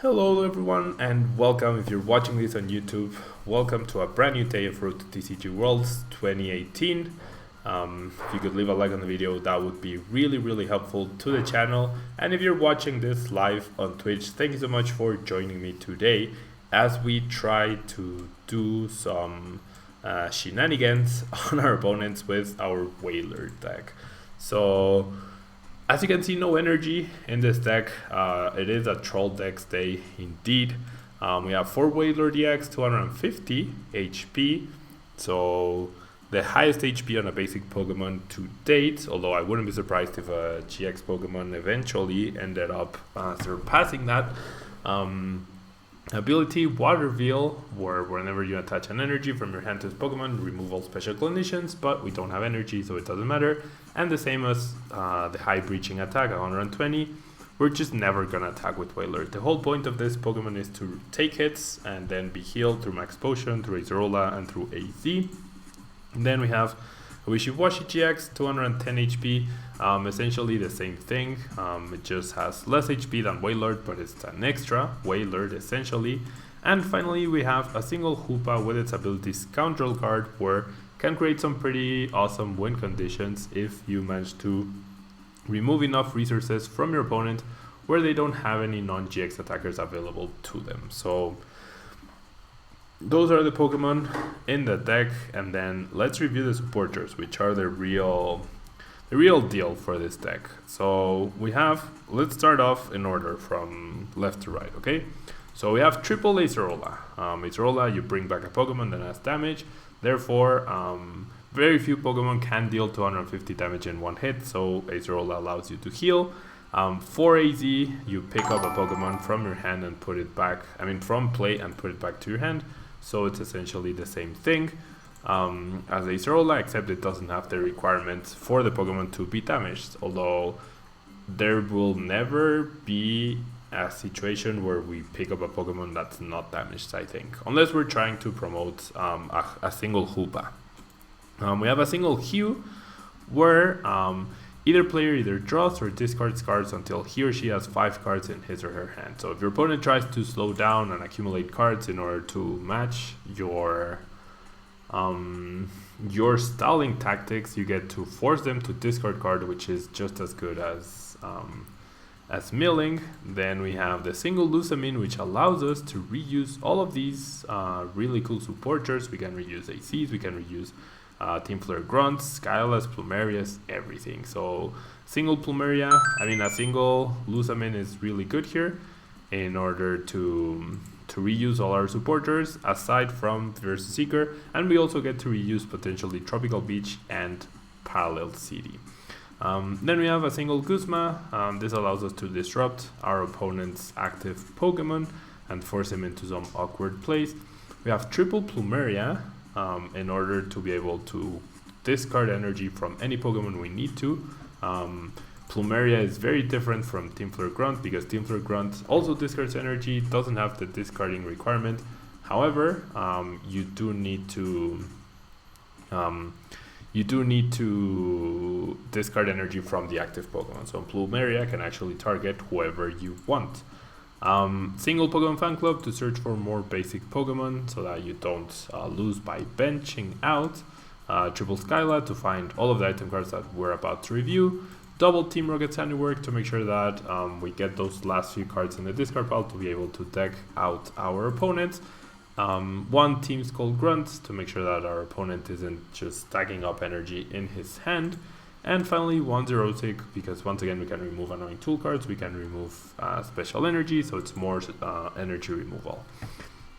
Hello everyone and welcome. If you're watching this on YouTube, welcome to a brand new day of Road to TCG Worlds 2018. If you could leave a like on the video, that would be really helpful to the channel. And if you're watching this live on Twitch, thank you so much for joining me today as we try to do some shenanigans on our opponents with our Wailord deck. So as you can see, no energy in this deck. It is a troll deck day indeed. We have 4 Wailord EX, 250 HP. So the highest HP on a basic Pokemon to date, although I wouldn't be surprised if a GX Pokemon eventually ended up surpassing that. Ability Water Veil, where whenever you attach an energy from your hand to this Pokemon, remove all special conditions, but we don't have energy, so it doesn't matter. And the same as the high breaching attack, 120. We're just never gonna attack with Wailord. The whole point of this Pokemon is to take hits and then be healed through Max Potion, through Acerola, and through AZ. And then we have Wishy-Washy GX, 210 HP, essentially the same thing. It just has less HP than Wailord, but it's an extra Wailord essentially. And finally we have a single Hoopa with its ability Scoundrel Guard, where can create some pretty awesome win conditions if you manage to remove enough resources from your opponent where they don't have any non-GX attackers available to them. So those are the Pokemon in the deck, and then let's review the supporters, which are the real deal for this deck. So let's start off in order from left to right, okay? So we have triple Acerola. Acerola, you bring back a Pokemon that has damage, therefore very few Pokemon can deal 250 damage in one hit, so Acerola allows you to heal. For AZ, you pick up a Pokemon from your hand and put it back, from play and put it back to your hand. So it's essentially the same thing as Acerola, except it doesn't have the requirement for the Pokemon to be damaged. Although there will never be a situation where we pick up a Pokemon that's not damaged, I think. Unless we're trying to promote a single Hoopa. We have a single Hue where either player either draws or discards cards until he or she has 5 cards in his or her hand. So if your opponent tries to slow down and accumulate cards in order to match your stalling tactics, you get to force them to discard card, which is just as good as milling. Then we have the single Lusamine, which allows us to reuse all of these really cool supporters. We can reuse ACs, we can reuse Team Flare Grunts, Skylas, Plumerias, everything. So a single Lusamine is really good here in order to reuse all our supporters aside from Versus Seeker, and we also get to reuse potentially Tropical Beach and Parallel City. Then we have a single Guzma. This allows us to disrupt our opponent's active Pokemon and force him into some awkward place. We have triple Plumeria, in order to be able to discard energy from any Pokemon we need to. Plumeria is very different from Team Flare Grunt because Team Flare Grunt also discards energy, doesn't have the discarding requirement. However, you do need to discard energy from the active Pokemon. So Plumeria can actually target whoever you want. Single Pokemon Fan Club to search for more basic Pokemon so that you don't lose by benching out. Triple Skyla to find all of the item cards that we're about to review. Double Team Rocket's Handiwork to make sure that we get those last few cards in the discard pile to be able to deck out our opponents. One Team Skull Grunt to make sure that our opponent isn't just stacking up energy in his hand. And finally, one Xerosic, because once again we can remove annoying tool cards, we can remove special energy, so it's more energy removal.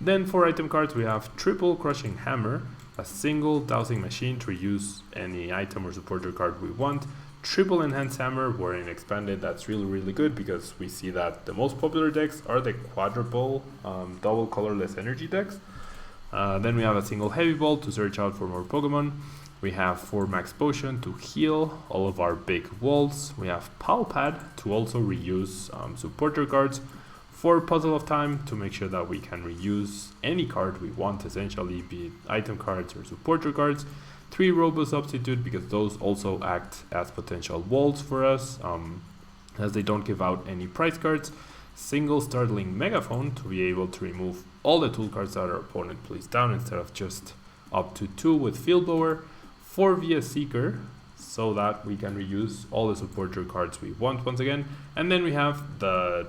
Then for item cards we have triple Crushing Hammer, a single Dowsing Machine to reuse any item or supporter card we want. Triple Enhanced Hammer, where in Expanded that's really good because we see that the most popular decks are the quadruple double colorless energy decks. Then we have a single Heavy Ball to search out for more Pokemon. We have 4 Max Potion to heal all of our big walls. We have Palpad to also reuse supporter cards. 4 Puzzle of Time to make sure that we can reuse any card we want, essentially, be it item cards or supporter cards. 3 Robo Substitute because those also act as potential walls for us, as they don't give out any prize cards. single startling megaphone to be able to remove all the tool cards that our opponent plays down instead of just up to 2 with Field Blower, 4 via Seeker, so that we can reuse all the supporter cards we want once again. And then we have the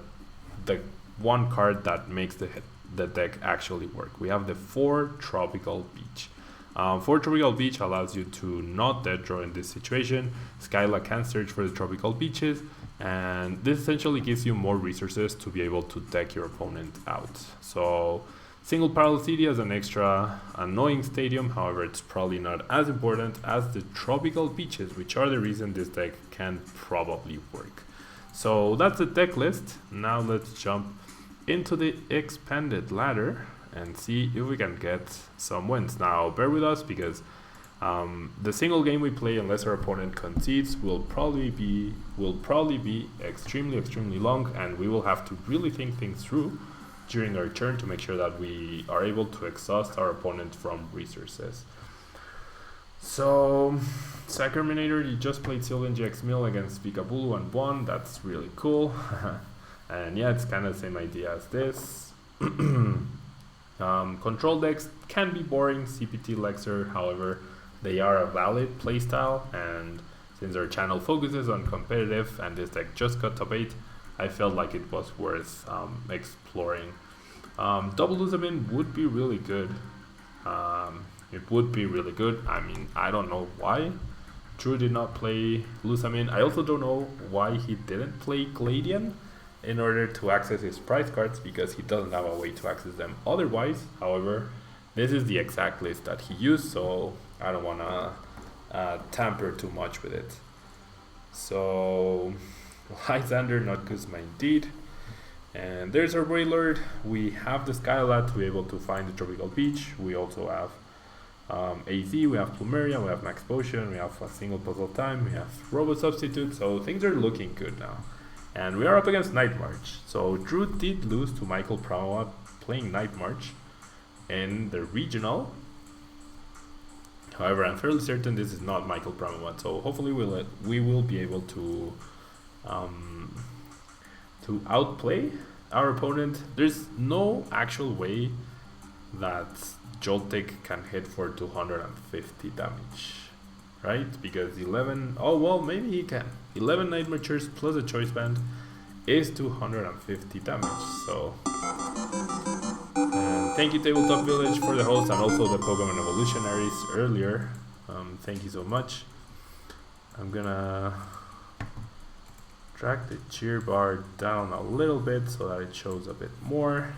one card that makes the deck actually work. We have the 4 Tropical Beach. 4 Tropical Beach allows you to not dead draw in this situation. Skyla can search for the Tropical Beaches, and this essentially gives you more resources to be able to deck your opponent out. So single Parallel City as an extra annoying stadium, however it's probably not as important as the Tropical Beaches, which are the reason this deck can probably work. So that's the deck list. Now let's jump into the expanded ladder and see if we can get some wins. Now bear with us because the single game we play, unless our opponent concedes, will probably be extremely long, and we will have to really think things through during our turn to make sure that we are able to exhaust our opponent from resources. So Sacraminator, you just played Sylvan GX Mill against Pikabulu and won. That's really cool. And yeah, it's kind of the same idea as this. Control decks can be boring, CPT Lexer, however, they are a valid playstyle, and since our channel focuses on competitive and this deck just got top 8, I felt like it was worth exploring. Double Luzamin would be really good. It would be really good. I mean, I don't know why Drew did not play Luzamin. I also don't know why he didn't play Gladian in order to access his prize cards, because he doesn't have a way to access them otherwise. However, this is the exact list that he used, so I don't want to tamper too much with it. So Lysander, not Kuzma indeed. And there's our Wailord. We have the Skylat to be able to find the Tropical Beach. We also have AZ, we have Plumeria, we have Max Potion, we have a single puzzle time, we have Robo Substitute, so things are looking good now. And we are up against Night March. So Drew did lose to Michael Pramawat playing Night March in the regional. However, I'm fairly certain this is not Michael Pramawat, so hopefully we will be able to outplay our opponent. There's no actual way that Joltik can hit for 250 damage, right? Because 11, oh well, maybe he can. 11 Night Marchers plus a Choice Band is 250 damage, so. And thank you Tabletop Village for the host, and also the Pokemon Evolutionaries earlier. Thank you so much. I'm gonna drag the cheer bar down a little bit so that it shows a bit more.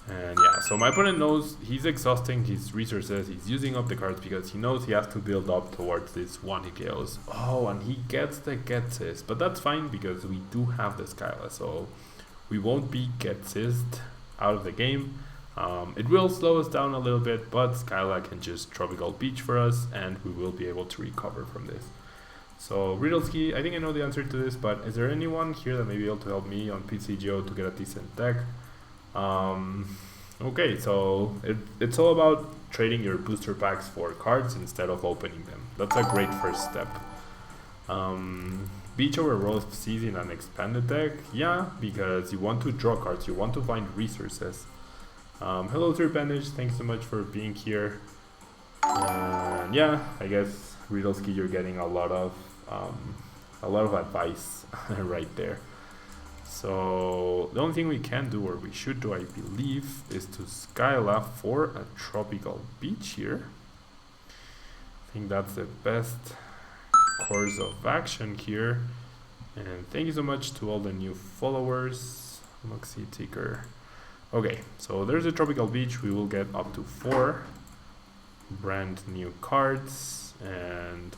And yeah, so my opponent knows he's exhausting his resources, he's using up the cards because he knows he has to build up towards this one Hikeos. Oh, and he gets the Getsis, but that's fine because we do have the Skyla, so we won't be Getsised out of the game. It will slow us down a little bit, but Skyla can just Tropical Beach for us and we will be able to recover from this. So Riddlesky, I think I know the answer to this, but is there anyone here that may be able to help me on PCGO to get a decent deck? Okay, so it's all about trading your booster packs for cards instead of opening them. That's a great first step. Beach over Roast Seas in an expanded deck? Yeah, because you want to draw cards, you want to find resources. Hello Bandage, thanks so much for being here. And yeah, I guess Riddlesky, you're getting a lot of advice right there. So the only thing we can do, or we should do, I believe, is to Skyla for a Tropical Beach here. I think that's the best course of action here. And thank you so much to all the new followers. Moxie Ticker. Okay, so there's a Tropical Beach. We will get up to 4 brand new cards. And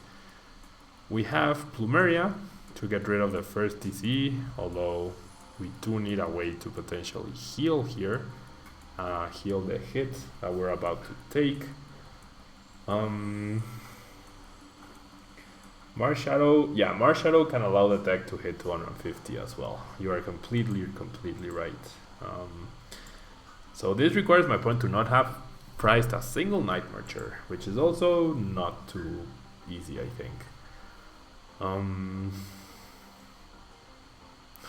we have Plumeria to get rid of the first TCE, although we do need a way to potentially heal here, heal the hit that we're about to take. Marshadow, yeah, Marshadow can allow the deck to hit 250 as well. You are completely right. So this requires my opponent to not have prized a single Night Marcher, which is also not too easy, I think.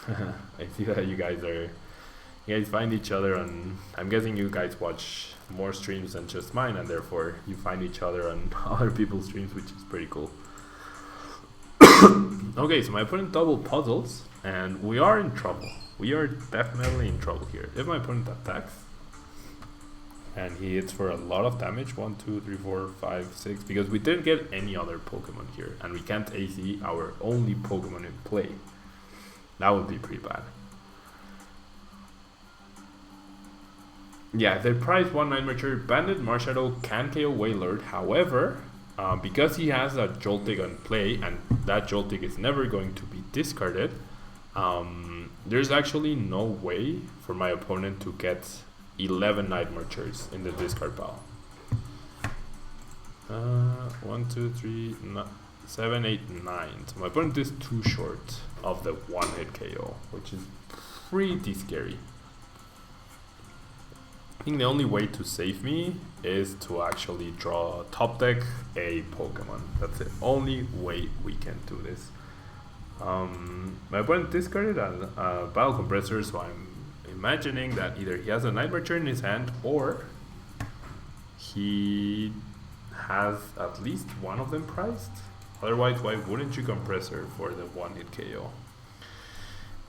I see that you guys find each other on, I'm guessing you guys watch more streams than just mine, and therefore you find each other on other people's streams, which is pretty cool. Okay, so my opponent double puzzles, and we are in trouble. We are definitely in trouble here. If my opponent attacks, and he hits for a lot of damage, 1, 2, 3, 4, 5, 6, because we didn't get any other Pokemon here, and we can't AC our only Pokemon in play. That would be pretty bad. Yeah, if they prize 1 Night Mature, Bandit Marshadow can KO Wailord. However, because he has a Joltik on play, and that Joltik is never going to be discarded, there's actually no way for my opponent to get 11 Night Marchers in the discard pile. 1, 2, 3, 7, 8, 9. So my opponent is too short of the 1-hit KO, which is pretty scary. I think the only way to save me is to actually draw top deck a Pokemon. That's the only way we can do this. My opponent discarded a Battle Compressor, so I'm imagining that either he has a Night Marcher in his hand, or he has at least one of them prized. Otherwise, why wouldn't you Compressor for the 1-hit KO?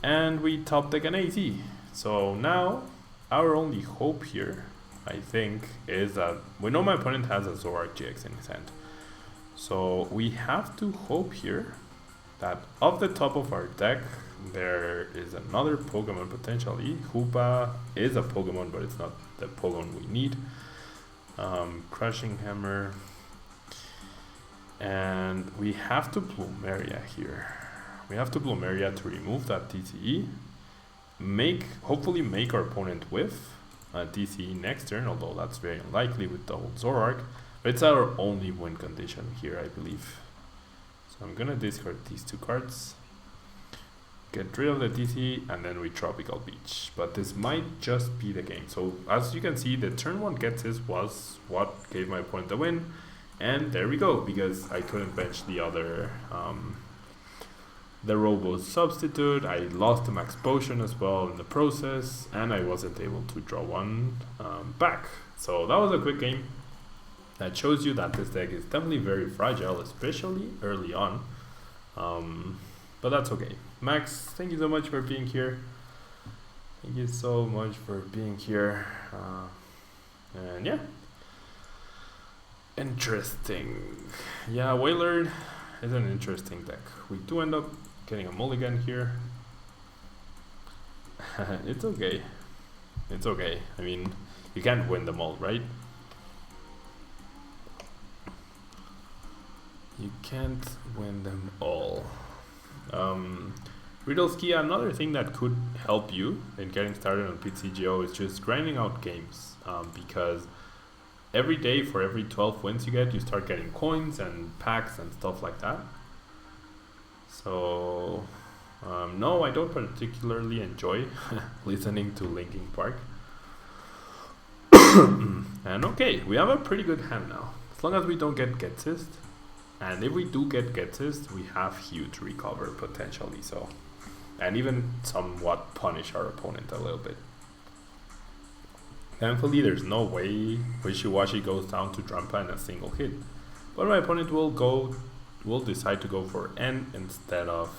And we top deck an AZ. So now, our only hope here, I think, is that we know my opponent has a Zoroark GX in his hand. So we have to hope here that off the top of our deck, there is another Pokemon potentially. Hoopa is a Pokemon, but it's not the Pokemon we need. Crushing Hammer. And we have to Plumeria here. We have to Plumeria to remove that TCE. Hopefully make our opponent whiff a TCE next turn, although that's very unlikely with double Zoroark. But it's our only win condition here, I believe. So I'm gonna discard these 2 cards, get rid of the TCE, and then we Tropical Beach. But this might just be the game. So as you can see, the turn 1 Ghetsis was what gave my opponent the win. And there we go, because I couldn't bench the other the Robo Substitute. I lost the Max Potion as well in the process, and I wasn't able to draw one back. So that was a quick game. That shows you that this deck is definitely very fragile, especially early on. But that's okay. Max, thank you so much for being here. Thank you so much for being here. And yeah. Interesting. Yeah, Wailord is an interesting deck. We do end up getting a mulligan here. It's okay. It's okay. I mean, you can't win them all, right? You can't win them all. Riddlesky, another thing that could help you in getting started on PTCGO is just grinding out games. Because every day for every 12 wins you get, you start getting coins and packs and stuff like that. So, no, I don't particularly enjoy listening to Linkin Park. And okay, we have a pretty good hand now. As long as we don't get Ghetsis. And if we do get Ghetsis, we have huge recover potentially. So, and even somewhat punish our opponent a little bit. Thankfully, there's no way Wishy-Washy goes down to Drampa in a single hit. But my opponent will decide to go for N instead of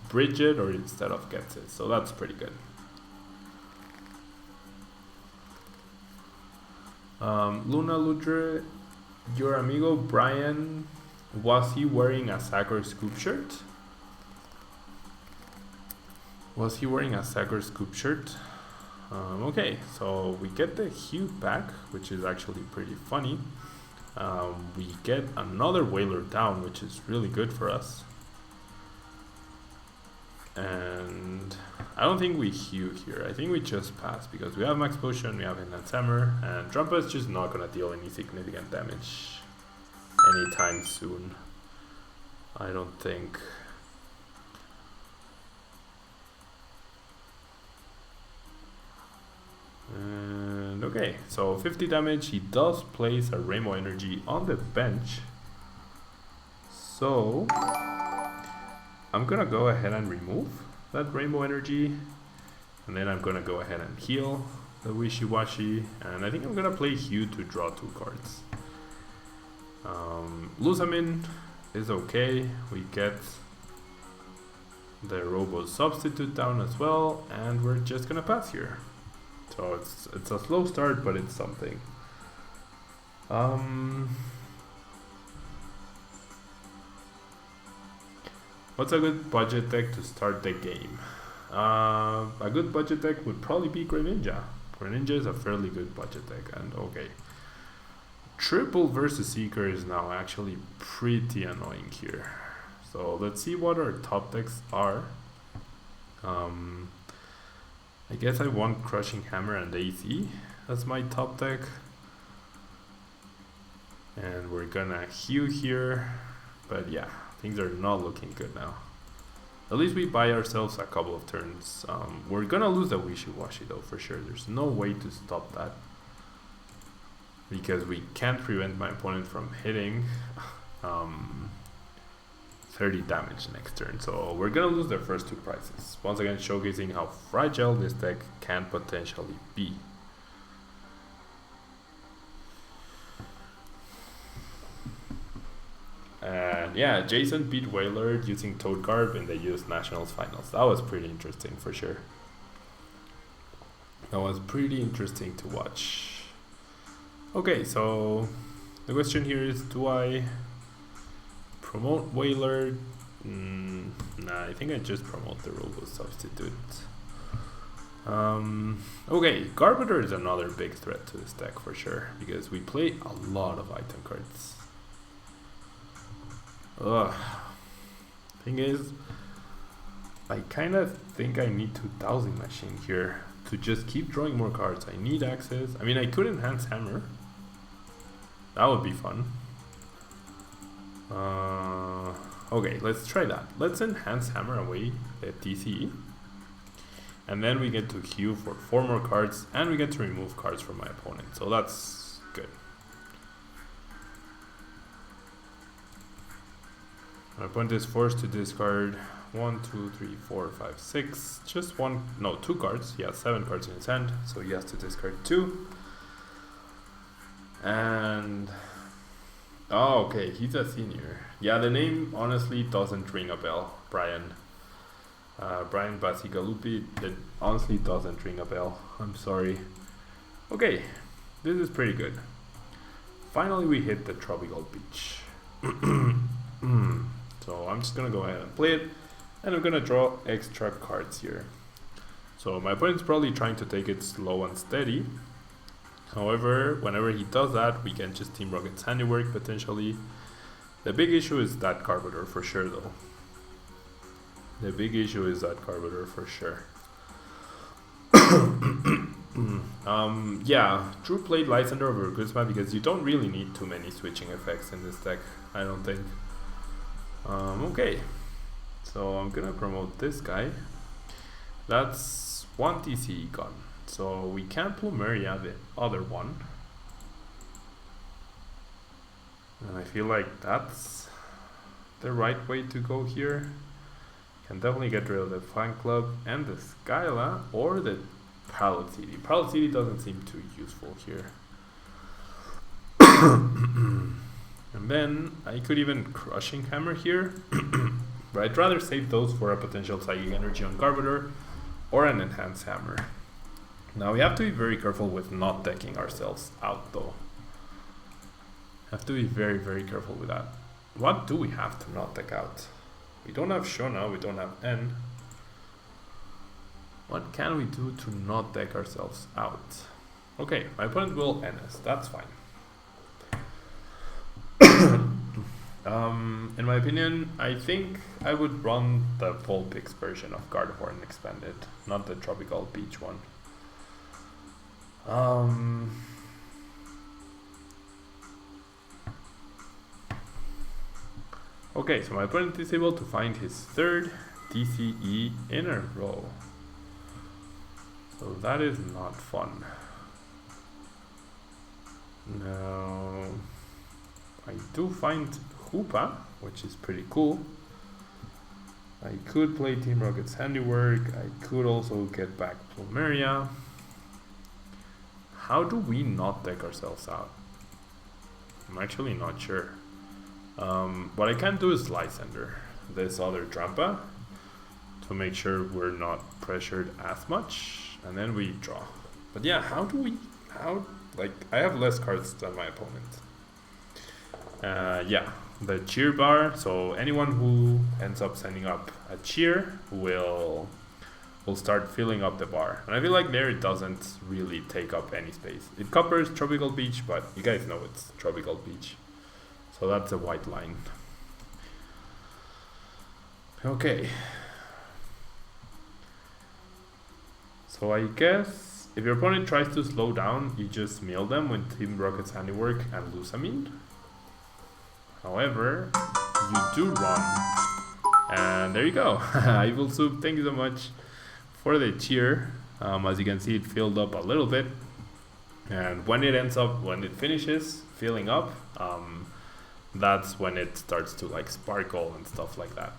Bridget, or instead of Ghetsis. So that's pretty good. Luna Ludre, your amigo Brian, was he wearing a Sacker Scoop shirt? Was he wearing a Sacker Scoop shirt? Okay, so we get the Hue back, which is actually pretty funny. We get another Wailord down, which is really good for us. And I don't think we Hue here. I think we just pass because we have Max Potion, we have Enhanced Hammer, and Drampa is just not going to deal any significant damage anytime soon. I don't think. And okay, so 50 damage. He does place a Rainbow Energy on the bench. So I'm gonna go ahead and remove that rainbow energy, and then I'm gonna go ahead and heal the wishy-washy, and I think I'm gonna play Hue to draw 2 cards. Lusamin is okay. We get the Robo substitute down as well, and we're just gonna pass here. So it's a slow start, but it's something. What's a good budget deck to start the game? A good budget deck would probably be Greninja. Greninja is a fairly good budget deck, and okay. Triple versus Seeker is now actually pretty annoying here. So let's see what our top decks are. I guess I want Crushing Hammer and AC as my top deck. And we're gonna Hue here, but yeah, things are not looking good now. At least we buy ourselves a couple of turns. We're gonna lose the wishy-washy though, for sure. There's no way to stop that, because we can't prevent my opponent from hitting 30 damage next turn. So we're gonna lose the first 2 prizes. Once again, showcasing how fragile this deck can potentially be. And yeah, Jason beat Wailord using Toad Garb in the US Nationals Finals. That was pretty interesting for sure. That was pretty interesting to watch. Okay, so the question here is, do I promote Wailord? Nah, I think I just promote the Robo substitute. Okay, Garbiter is another big threat to this deck for sure, because we play a lot of item cards. Ugh. Thing is, I kind of think I need to Dowsing Machine here to just keep drawing more cards. I need access. I mean, I could Enhance Hammer. That would be fun. Okay, let's try that. Let's Enhance Hammer away the TCG. And then we get to Hue for 4 more cards, and we get to remove cards from my opponent. So that's good. My opponent is forced to discard 1, 2, 3, 4, 5, 6. Just 2 cards. He has 7 cards in his hand, so he has to discard 2. And oh, okay, he's a senior. Yeah, the name honestly doesn't ring a bell. Brian Basigalupi. It honestly doesn't ring a bell. I'm sorry. Okay, this is pretty good. Finally, we hit the Tropical Beach. So I'm just gonna go ahead and play it, and I'm gonna draw extra cards here. So my opponent's probably trying to take it slow and steady. However, whenever he does that, we can just Team Rocket's Handiwork potentially. The big issue is that Carburetor for sure though. The big issue is that Carburetor for sure. Yeah, True played Lysander over Guzma because you don't really need too many switching effects in this deck, I don't think. Okay, so I'm gonna promote this guy. That's 1 TCG gone. So we can't Plumeria the other one. And I feel like that's the right way to go here. Can definitely get rid of the Fan Club and the Skyla or the Parallel City. Parallel City doesn't seem too useful here. And then I could even Crushing Hammer here. But I'd rather save those for a potential Psychic Energy on Garbiter or an Enhanced Hammer. Now we have to be very careful with not decking ourselves out though. Have to be very, very careful with that. What do we have to not deck out? We don't have Shona, we don't have N. What can we do to not deck ourselves out? Okay, my opponent will NS, that's fine. In my opinion, I think I would run the Vulpix version of Gardevoir Expanded, not the Tropical Beach one. Okay, so my opponent is able to find his 3rd DCE in a row. So that is not fun. Now, I do find Hoopa, which is pretty cool. I could play Team Rocket's Handiwork. I could also get back Plumeria. How do we not deck ourselves out? I'm actually not sure. What I can do is Lysander this other Trampa to make sure we're not pressured as much, and then we draw. But yeah, I have less cards than my opponent. Yeah, the cheer bar, so anyone who ends up sending up a cheer will start filling up the bar. And I feel like there it doesn't really take up any space. It covers Tropical Beach, but you guys know it's Tropical Beach. So that's a white line. Okay. So I guess if your opponent tries to slow down, you just mill them with Team Rocket's Handiwork and Lusamine. However, you do run. And there you go. Evil Soup, thank you so much for the cheer. As you can see, it filled up a little bit. And when it finishes filling up, that's when it starts to like sparkle and stuff like that.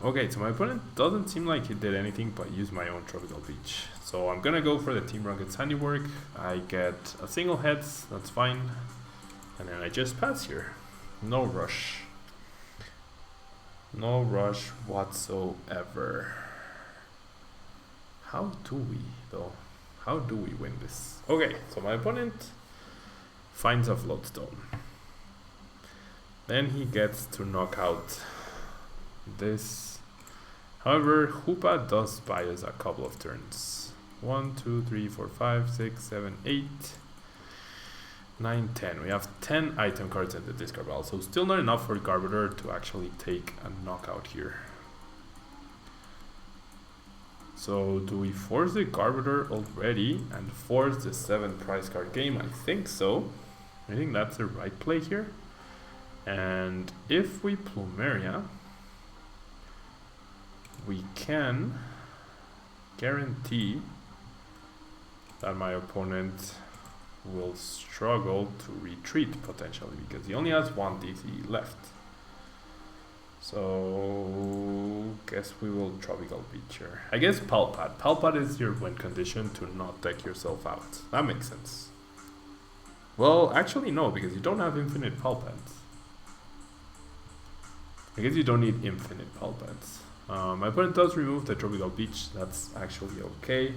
Okay, so my opponent doesn't seem like he did anything but use my own Tropical Beach. So I'm gonna go for the Team Rocket's Handiwork. I get a single heads, that's fine. And then I just pass here. No rush. No rush whatsoever. How do we though? How do we win this? Okay, so my opponent finds a Floatstone. Then he gets to knock out this. However, Hoopa does buy us a couple of turns. 1, 2, 3, 4, 5, 6, 7, 8, 9, 10. We have 10 item cards in the discard pile, so still not enough for Garbodor to actually take a knockout here. So do we force the Garbodor already and force the 7 prize card game? I think so. I think that's the right play here. And if we Plumeria, we can guarantee that my opponent will struggle to retreat potentially because he only has 1 DC left. So guess we will Tropical Beach here. I guess Palpad. Palpad is your win condition to not deck yourself out. That makes sense. Well, actually no, because you don't have infinite Palpads. I guess you don't need infinite Palpads. My opponent does remove the Tropical Beach. That's actually okay.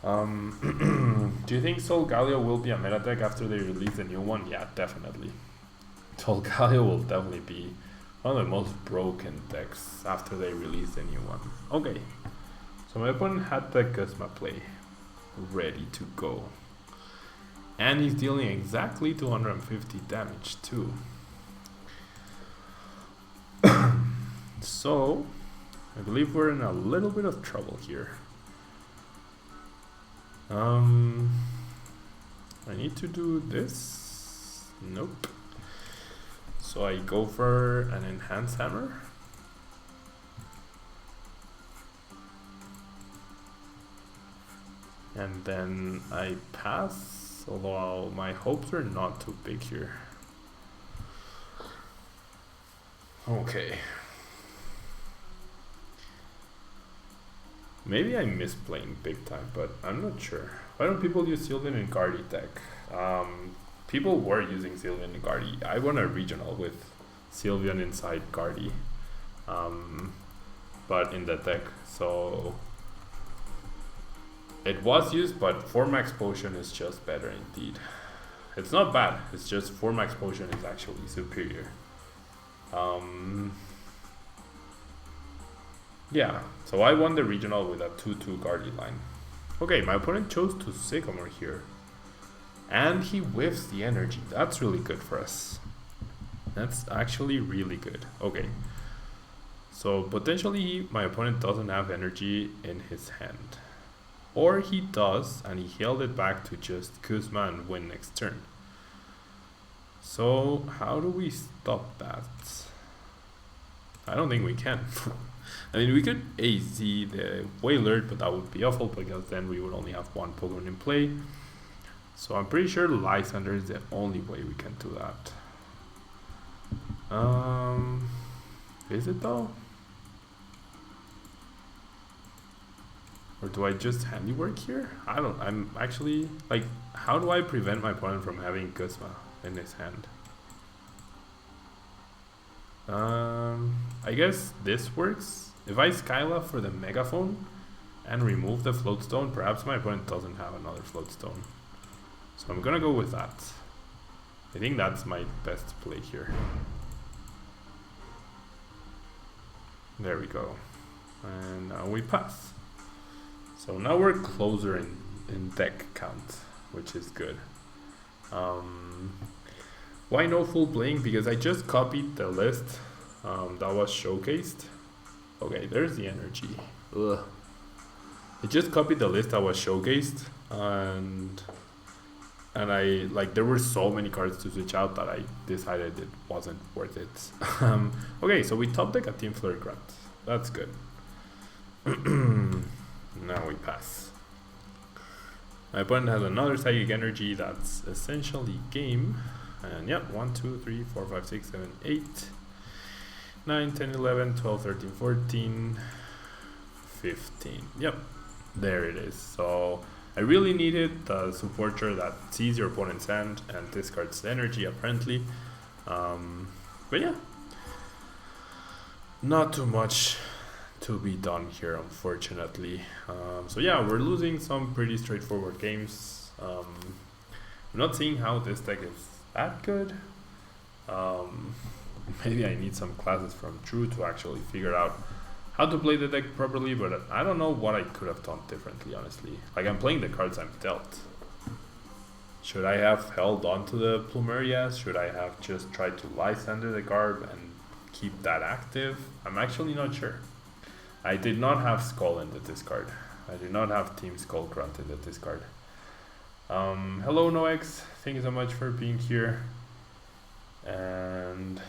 Do you think Solgaleo will be a meta deck after they release the new one? Yeah, definitely. Solgaleo will definitely be one of the most broken decks after they release the new one. Okay, so my opponent had the Guzma play ready to go. And he's dealing exactly 250 damage too. So, I believe we're in a little bit of trouble here. I need to do this. Nope. So I go for an Enhanced Hammer. And then I pass, although my hopes are not too big here. Okay. Maybe I miss playing big time, but I'm not sure. Why don't people use Sylveon and Guardy deck? People were using Sylveon and Guardy. I won a regional with Sylveon inside Guardy, but in the deck. So it was used, but 4 max potion is just better indeed. It's not bad. It's just 4 max potion is actually superior. Yeah, so I won the regional with a 2-2 Guardy line. Okay, my opponent chose to Sycamore here. And he whiffs the energy. That's really good for us. That's actually really good. Okay. So potentially my opponent doesn't have energy in his hand. Or he does, and he held it back to just Kuzma and win next turn. So how do we stop that? I don't think we can. I mean, we could AZ the Wailord, but that would be awful because then we would only have 1 Pokemon in play. So I'm pretty sure Lysander is the only way we can do that. Is it though? Or do I just handiwork here? I'm actually, like, how do I prevent my opponent from having Guzma in his hand? I guess this works. If I Skyla for the Megaphone and remove the Floatstone, perhaps my opponent doesn't have another Floatstone. So I'm gonna go with that. I think that's my best play here. There we go. And now we pass. So now we're closer in deck count, which is good. Why no full playing? Because I just copied the list that was showcased. Okay, there's the energy. Ugh. I just copied the list that was showcased, and I, like, there were so many cards to switch out that I decided it wasn't worth it. Okay, so we top deck a Team Flurry Grunt. That's good. Now we pass. My opponent has another Psychic Energy that's essentially game. And yep, 1, 2, 3, 4, 5, 6, 7, 8, 9, 10, 11, 12, 13, 14, 15. Yep, there it is. So I really needed the supporter that sees your opponent's hand and discards the energy, apparently. But yeah, not too much to be done here, unfortunately. So yeah, we're losing some pretty straightforward games. I'm not seeing how this deck is that good. Maybe I need some classes from Drew to actually figure out how to play the deck properly, but I don't know what I could have done differently, honestly. Like, I'm playing the cards I'm dealt. Should I have held on to the Plumerias? Should I have just tried to Lysander the Garb and keep that active? I'm actually not sure. I did not have Skull in the discard. I did not have Team Skull Grunt in the discard. Hello Nox, thank you so much for being here. And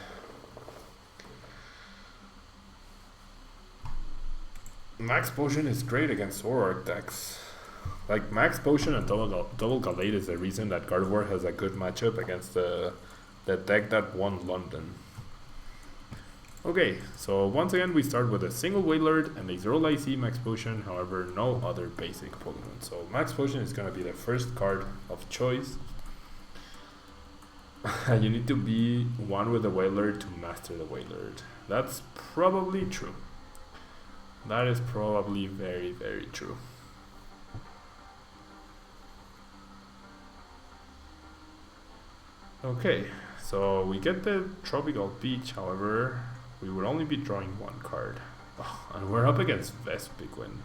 Max Potion is great against Zoroark decks. Like, Max Potion and Double Gallade is the reason that Gardevoir has a good matchup against the deck that won London. Okay, so once again we start with a single Wailord and a Zero Lyce Max Potion, however no other basic Pokemon. So Max Potion is going to be the first card of choice. You need to be one with the Wailord to master the Wailord. That's probably true. That is probably very, very true. Okay, so we get the Tropical Beach, however we would only be drawing one card. Oh, and we're up against Vespiquen.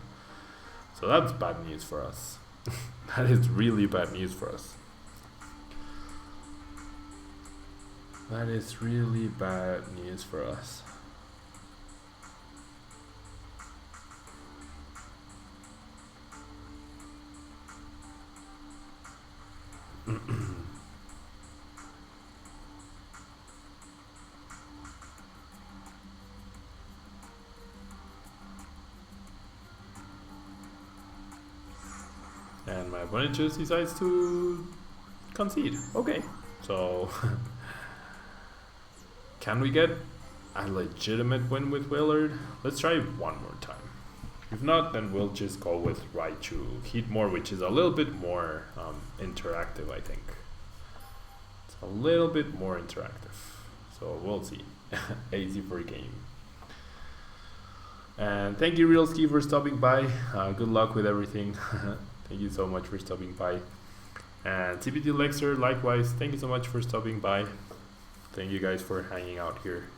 So that's bad news for us. That is really bad news for us. That is really bad news for us. And my opponent just decides to concede. Okay, so can we get a legitimate win with Wailord? Let's try one more time. If not, then we'll just go with Raichu Heatmore, which is a little bit more interactive, I think. It's a little bit more interactive, so we'll see. Easy for game. And thank you, Realski, for stopping by. Good luck with everything. Thank you so much for stopping by. And TPT Lexer, likewise, thank you so much for stopping by. Thank you guys for hanging out here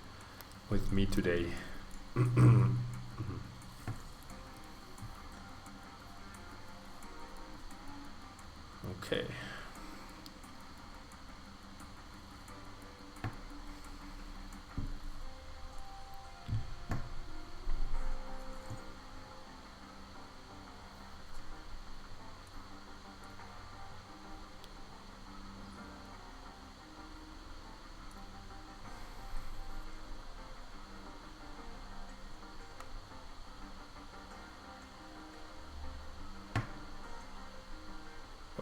with me today. Okay.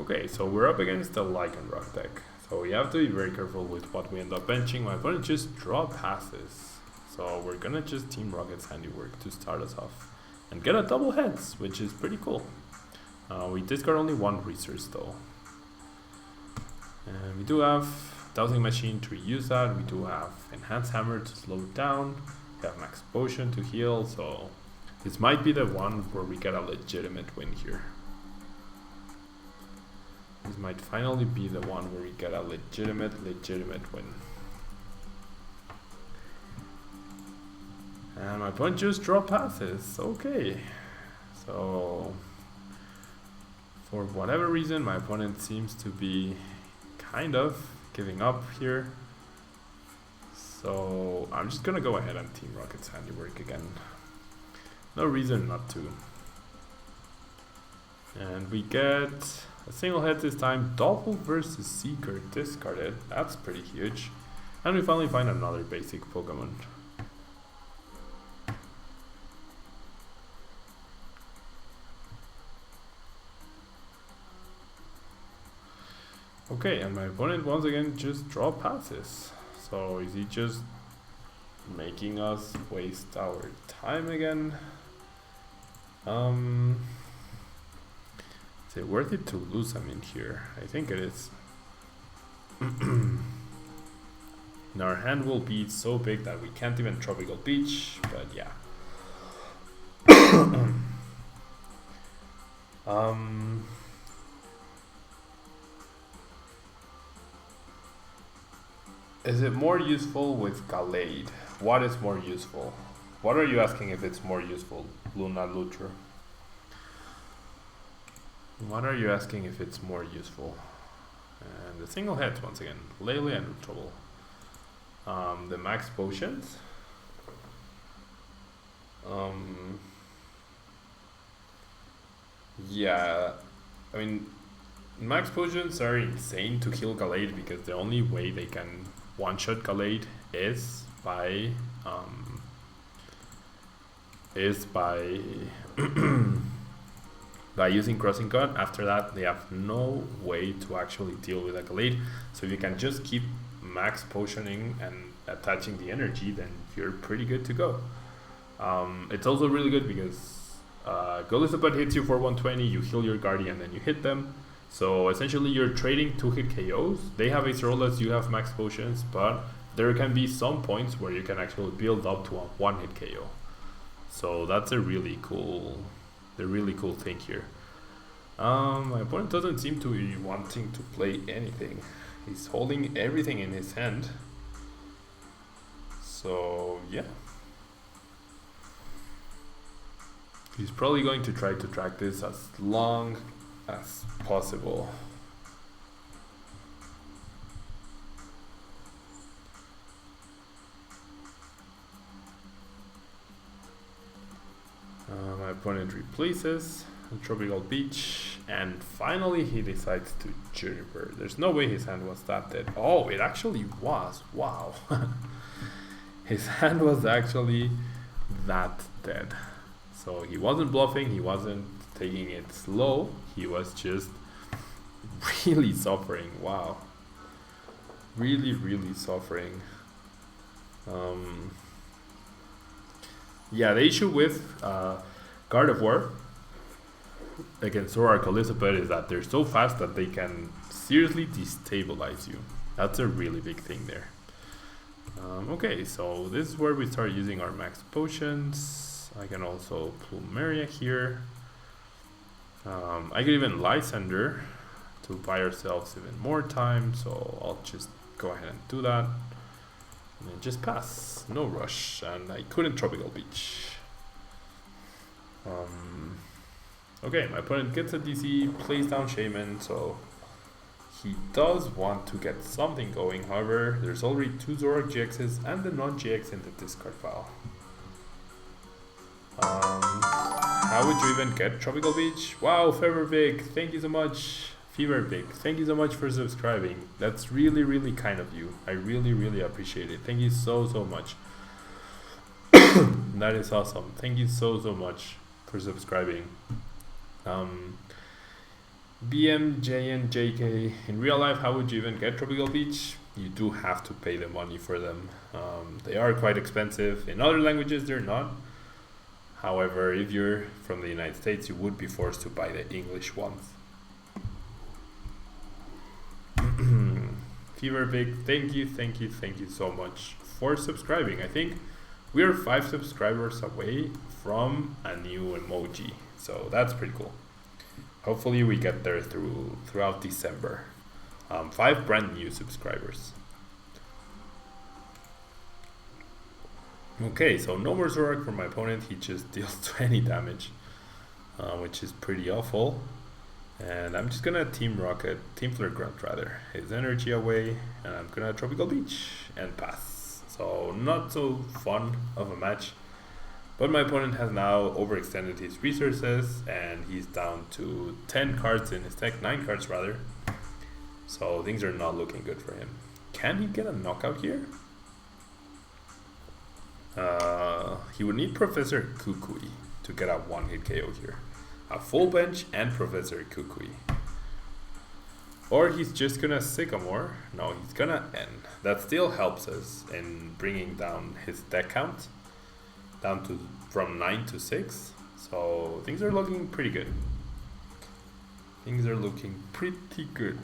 Okay, so we're up against the Lycanroc deck. So we have to be very careful with what we end up benching. My opponent just draw passes. So we're gonna just Team Rocket's Handiwork to start us off. And get a double heads, which is pretty cool. We discard only one resource though. And we do have Dowsing Machine to reuse that. We do have Enhanced Hammer to slow it down. We have Max Potion to heal, so this might be the one where we get a legitimate win here. This might finally be the one where we get a legitimate win. And my opponent just draw passes. Okay. So for whatever reason, my opponent seems to be kind of giving up here. So I'm just gonna go ahead and Team Rocket's Handiwork again. No reason not to. And we get a single head this time. Doppel versus Seeker discarded. That's pretty huge. And we finally find another basic Pokemon. Okay, and my opponent once again just draw passes. So is he just making us waste our time again? Is it worth it to lose him in here? I think it is. And our hand will be so big that we can't even Tropical Beach, but yeah. Is it more useful with Gallade? What is more useful? What are you asking if it's more useful, Luna Lutra? What are you asking if it's more useful? And the single heads once again, Lele and Trouble. The max potions. Yeah, I mean, max potions are insane to kill Gallade because the only way they can one-shot Gallade is by by using Crossing Cut. After that, they have no way to actually deal with a Gallade. So if you can just keep max potioning and attaching the energy, then you're pretty good to go. It's also really good because Golisopod hits you for 120, you heal your Guardian, then you hit them. So essentially you're trading 2-hit KOs. They have Acerolas, you have max potions, but there can be some points where you can actually build up to a 1-hit KO. So that's a really cool thing here. My opponent doesn't seem to be wanting to play anything. He's holding everything in his hand. So yeah. He's probably going to try to drag this as long as possible. My opponent replaces Tropical Beach, and finally he decides to Juniper. There's no way his hand was that dead. Oh, it actually was. Wow. His hand was actually that dead. So he wasn't bluffing, he wasn't taking it slow, he was just really suffering. Wow. Really suffering. Yeah, the issue with Guard of War against Zoroark Golisopod is that they're so fast that they can seriously destabilize you. That's a really big thing there. Okay, so this is where we start using our max potions. I can also Plumeria here. I could even Lysander to buy ourselves even more time, so I'll just go ahead and do that. And then just pass, no rush, and I couldn't Tropical Beach. Okay, my opponent gets a DC, plays down Shaman, so he does want to get something going. However, there's already 2 Zoroark GXs and the non-GX in the discard pile. How would you even get Tropical Beach? Wow, Fevervic, thank you so much. Fevervic, thank you so much for subscribing. That's really kind of you. I really appreciate it. Thank you so much. That is awesome. Thank you so much for subscribing. BMJNJK. In real life, how would you even get Tropical Beach? You do have to pay the money for them. They are quite expensive. In other languages, they're not. However, if you're from the United States, you would be forced to buy the English ones. Fever Big, thank you so much for subscribing. I think we are 5 subscribers away from a new emoji, so that's pretty cool. Hopefully we get there throughout December. 5 brand new subscribers. Okay, so no more Zorak for my opponent. He just deals 20 damage, which is pretty awful. And I'm just gonna Team Flare Grunt rather, his energy away, and I'm gonna Tropical Beach and pass. So not so fun of a match, but my opponent has now overextended his resources and he's down to 10 cards in his deck, 9 cards rather. So things are not looking good for him. Can he get a knockout here? He would need Professor Kukui to get a 1-hit KO here. A full bench and Professor Kukui. Or he's just gonna Sycamore. No, he's gonna end. That still helps us in bringing down his deck count down to from 9 to 6. So things are looking pretty good. Things are looking pretty good.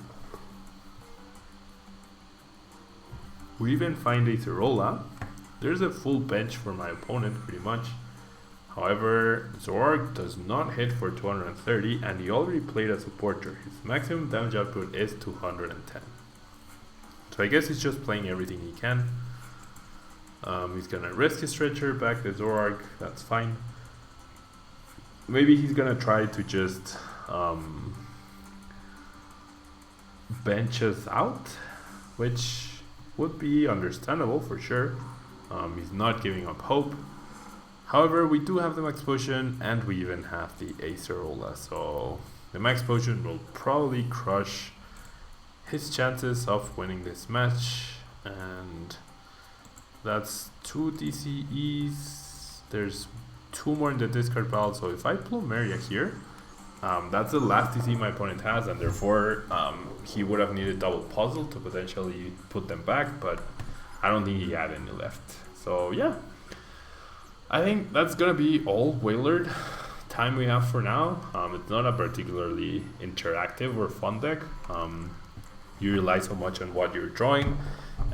We even find a Zerola. There's a full bench for my opponent pretty much. However, Zorg does not hit for 230 and he already played a supporter. His maximum damage output is 210. So I guess he's just playing everything he can. He's gonna risk his stretcher back to Zorg, that's fine. Maybe he's gonna try to just bench us out, which would be understandable for sure. He's not giving up hope. However, we do have the max potion and we even have the Acerola, so the max potion will probably crush his chances of winning this match. And that's 2 DCEs. There's 2 more in the discard pile, so if I Plumeria here, that's the last DC my opponent has, and therefore he would have needed double puzzle to potentially put them back, but I don't think he had any left. So yeah, I think that's gonna be all Wailord time we have for now. It's not a particularly interactive or fun deck. You rely so much on what you're drawing,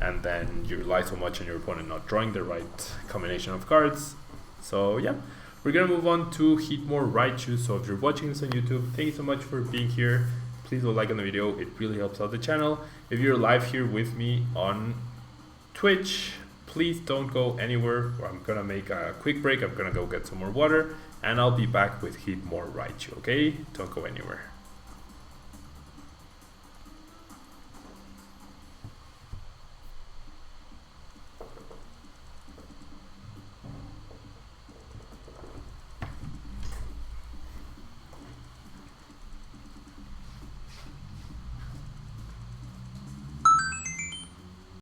and then you rely so much on your opponent not drawing the right combination of cards. So yeah, we're gonna move on to Heatmore Raichu. So if you're watching this on YouTube, thank you so much for being here. Please do a like on the video, it really helps out the channel. If you're live here with me on Twitch, please don't go anywhere. I'm gonna make a quick break. I'm gonna go get some more water and I'll be back with Heatmore Raichu, okay? Don't go anywhere.